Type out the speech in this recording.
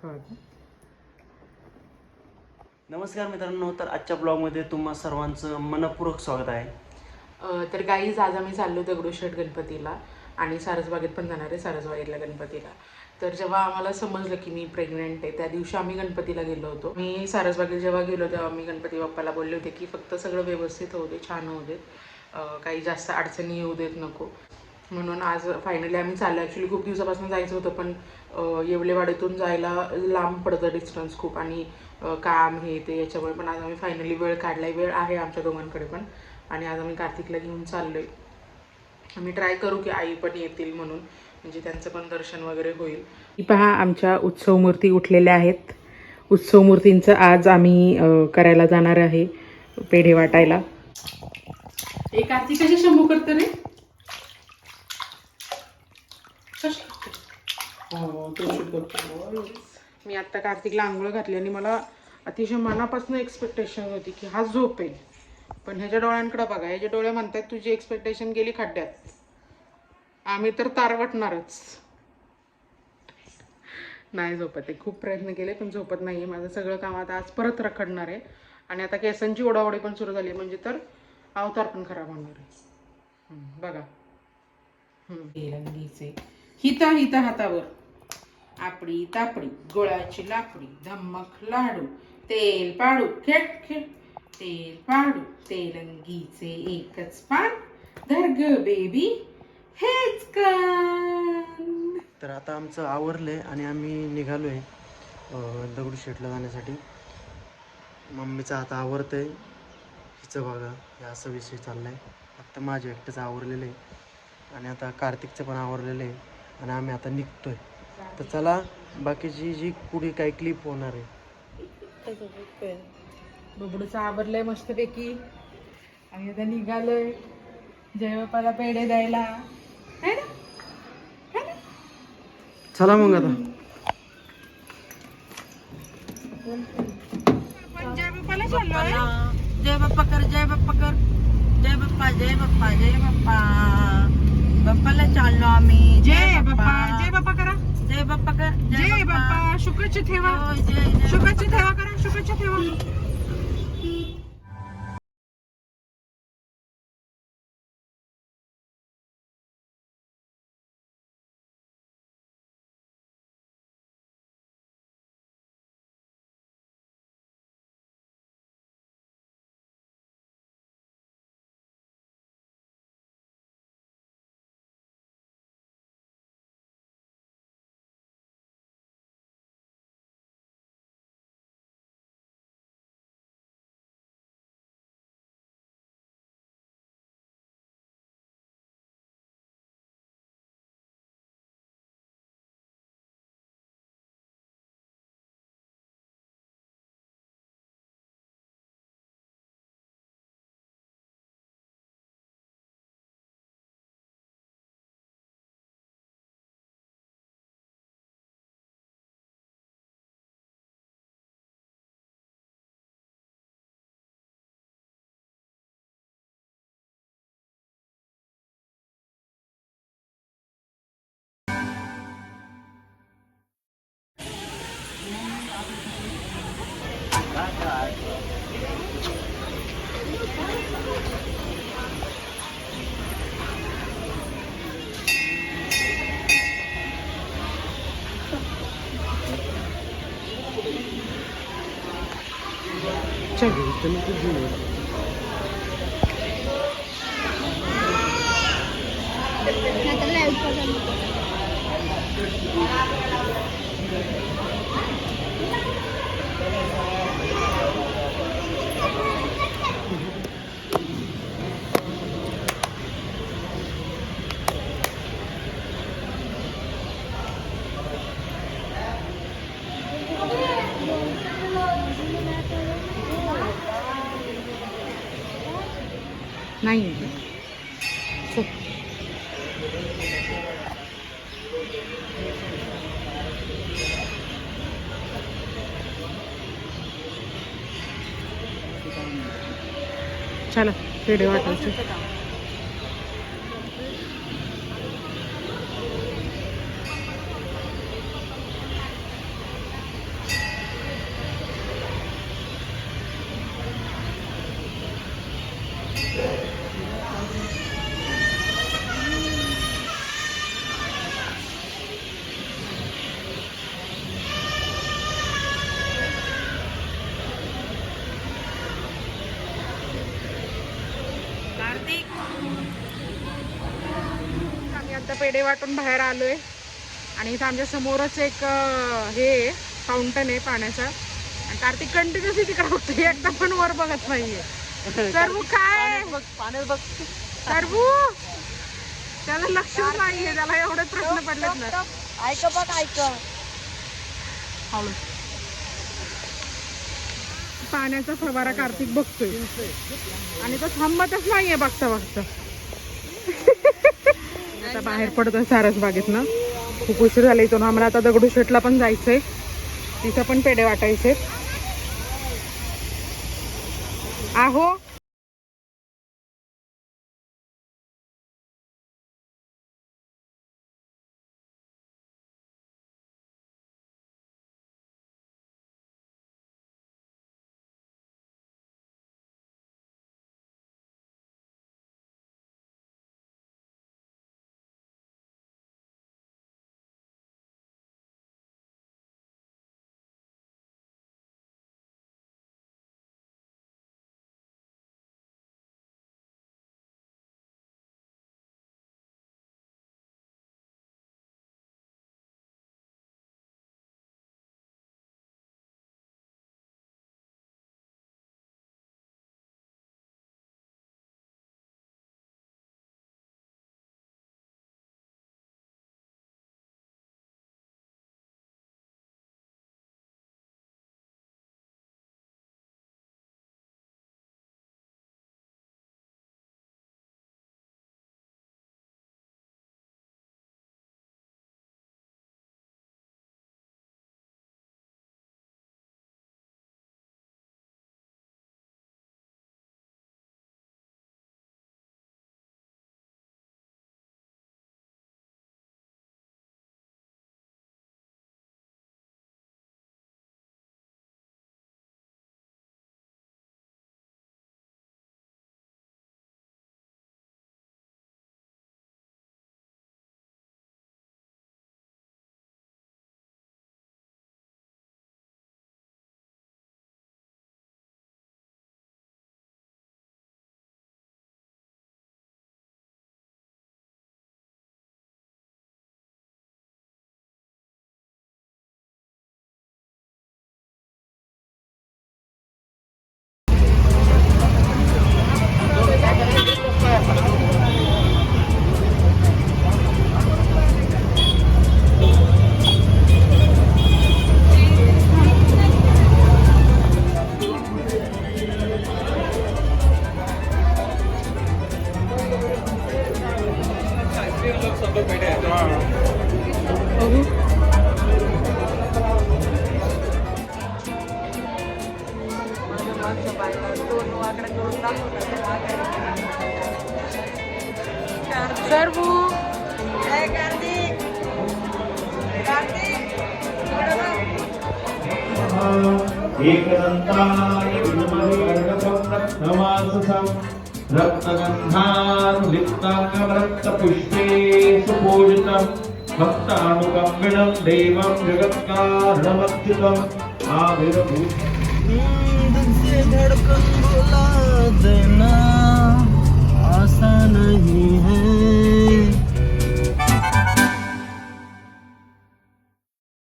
दाखवा. नमस्कार मित्रांनो, तर आजच्या ब्लॉगमध्ये तुम्हा सर्वांचं मनपूर्वक स्वागत आहे. तर गाईज आज आम्ही चाललो दगडूशेठ गणपतीला आणि सारसबागेत पण जाणार आहे, सारसबागेतल्या गणपतीला. तर जेव्हा आम्हाला समजलं की मी प्रेग्नेंट आहे त्या दिवशी आम्ही गणपतीला गेलो होतो. मी सारसबागेत जेव्हा गेलो तेव्हा मी गणपती बाप्पाला बोलले होते की फक्त सगळं व्यवस्थित होऊ दे, छान होऊ देत, काही जास्त अडचणी येऊ देत नको. म्हणून आज फायनली आम्ही चाललो. ॲक्च्युली खूप दिवसापासून जायचं होतं पण येवलेवाडीतून जायला लांब पडतं डिस्टन्स खूप आणि काम हे ते याच्यामुळे. पण आज आम्ही फायनली वेळ काढला आहे. वेळ आहे आमच्या दोघांकडे पण. आणि आज आम्ही कार्तिकला घेऊन चाललो आहे. आम्ही ट्राय करू की आई पण येतील म्हणून, म्हणजे त्यांचं पण दर्शन वगैरे होईल. ही पहा आमच्या उत्सव मूर्ती उठलेल्या आहेत. उत्सव मूर्तींचं आज आम्ही करायला जाणार आहे, पेढे वाटायला. एक कार्तिक कशी शंभू करतो रे? मी आत्ता कार्तिकला आंघोळ घातली आणि मला अतिशय मनापासून एक्सपेक्टेशन होती की हा झोपेल. पण ह्याच्या डोळ्यांकडे बघा, ह्याचे डोळे म्हणतात तुझी एक्सपेक्टेशन गेली खड्ड्यात, आम्ही तर तारवटणारच. नाही झोपत आहे. खूप प्रयत्न केले पण झोपत नाही आहे. माझं सगळं काम आता आज परत रखडणार आहे आणि आता केसांची ओढाओढी पण सुरू झाली, म्हणजे तर अवतार पण खराब होणार आहे. बघा रंगीचे हिता हिता हातावर आपडी तापडी गोळाची लाकडी धम्मक लाडू तेल पाडू खेट खेट तेल पाडू तेलंगीचे एकच पान धर्ग बेबी हेच कान. तर आता आमचं आवरलंय आणि आम्ही निघालो आहे दगडूशेठला जाण्यासाठी. मम्मीचं आता आवरतंय, हिचं बघा हे असं विषय चाललाय. आत्ता माझ्या एकटंच आवरलेलं आहे आणि आता कार्तिकचं पण आवरलेलं आहे आणि आम्ही आता निघतोय. तर चला बाकीची जी पुढे काही क्लिप होणार आहे. बबडूचं आवरलंय मस्तपैकी आणि आता निघालोय जयबापाला पेढे द्यायला. चला मग आता. जय बाप्पाला चाललोय. जय बाप्पा कर, जय बाप्पा कर, जय बाप्पा, जय बाप्पा, जय बाप्पा. बाप्पाला चाललो आम्ही. जय बाप्पा, जय बाप्पा करा. जय बाप्पा कर, जय बाप्पा. शुकाची ठेवा, शुकाची ठेवा करा, शुकाची ठेवा. नाही चला पेढे वाटायचे. कार्तिक आम्ही आता पेढे वाटून बाहेर आलोय आणि इथं आमच्या समोरच एक हे फाउंटन आहे पाण्याचं आणि कार्तिक कंटिन्युअसली तिकडे बघतोय एकदा पण वर बघत नाहीये. सर्वू काय पाण्यात बघ सर्वू त्याला लक्षच नाहीये, त्याला एवढे प्रश्न पडलेत ना. ऐक बघ ऐक हळू. पाण्याचा फवारा कार्तिक बघतोय आणि तो थांबतच नाहीये बघता बघता. आता बाहेर पडतोय सारसबागेत ना, खूप उशीर झाला इथून. आम्हाला आता दगडूशेठला पण जायचंय, तिथं पण पेढे वाटायचे आहो. सर्वू कार्तिक कार्तिक एकदन्ताय विद्महे अर्धपत्रत्नवाससं रत्नगन्धानुलिप्ताङ्गरक्तपुष्पे सुपूजितं भक्तानुकम्बिनं देवं जगत्कारणमच्युतम् आविर्भूत दिल से धड़कन बोला